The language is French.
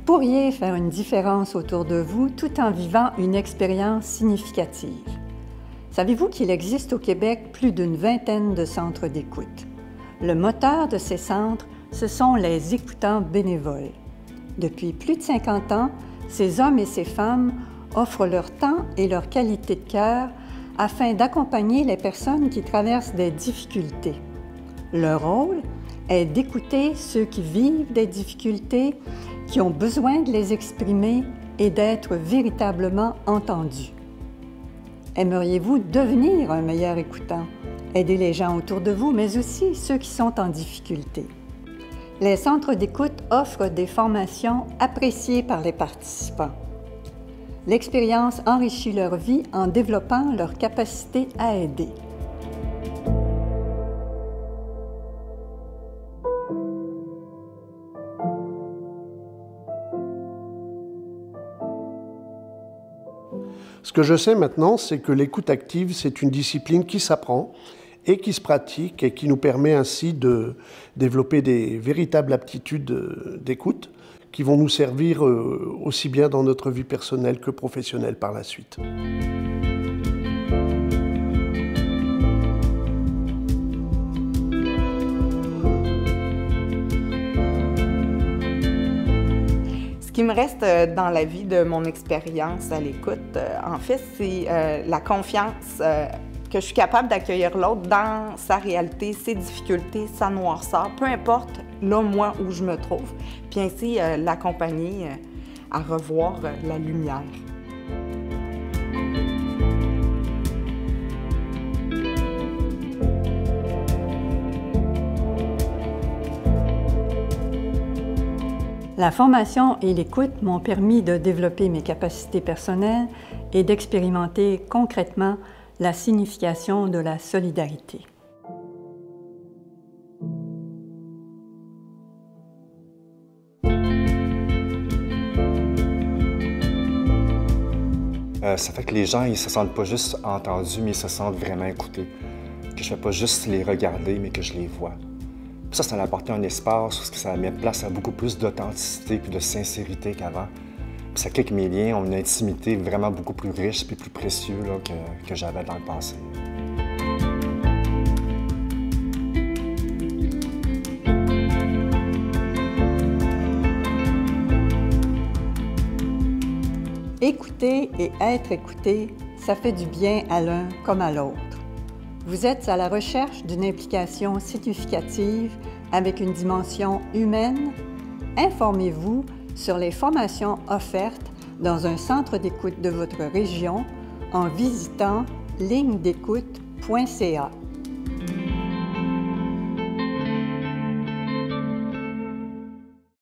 pourriez faire une différence autour de vous tout en vivant une expérience significative. Savez-vous qu'il existe au Québec plus d'une vingtaine de centres d'écoute? Le moteur de ces centres, ce sont les écoutants bénévoles. Depuis plus de 50 ans, ces hommes et ces femmes offrent leur temps et leur qualité de cœur afin d'accompagner les personnes qui traversent des difficultés. Leur rôle est d'écouter ceux qui vivent des difficultés, qui ont besoin de les exprimer et d'être véritablement entendus. Aimeriez-vous devenir un meilleur écoutant? Aider les gens autour de vous, mais aussi ceux qui sont en difficulté. Les centres d'écoute offrent des formations appréciées par les participants. L'expérience enrichit leur vie en développant leur capacité à aider. Ce que je sais maintenant, c'est que l'écoute active, c'est une discipline qui s'apprend et qui se pratique et qui nous permet ainsi de développer des véritables aptitudes d'écoute qui vont nous servir aussi bien dans notre vie personnelle que professionnelle par la suite. Ce qui me reste dans la vie de mon expérience à l'écoute, en fait, c'est la confiance que je suis capable d'accueillir l'autre dans sa réalité, ses difficultés, sa noirceur, peu importe là, moi, où je me trouve, puis ainsi l'accompagner à revoir la lumière. La formation et l'écoute m'ont permis de développer mes capacités personnelles et d'expérimenter concrètement la signification de la solidarité. Ça fait que les gens, ils ne se sentent pas juste entendus, mais ils se sentent vraiment écoutés. Que je ne fais pas juste les regarder, mais que je les vois. Puis ça m'a apporté un espace où ça met place à beaucoup plus d'authenticité et de sincérité qu'avant. Puis ça crée que mes liens ont une intimité vraiment beaucoup plus riche et plus précieuse que j'avais dans le passé. Écouter et être écouté, ça fait du bien à l'un comme à l'autre. Vous êtes à la recherche d'une implication significative avec une dimension humaine? Informez-vous sur les formations offertes dans un centre d'écoute de votre région en visitant lignedécoute.ca.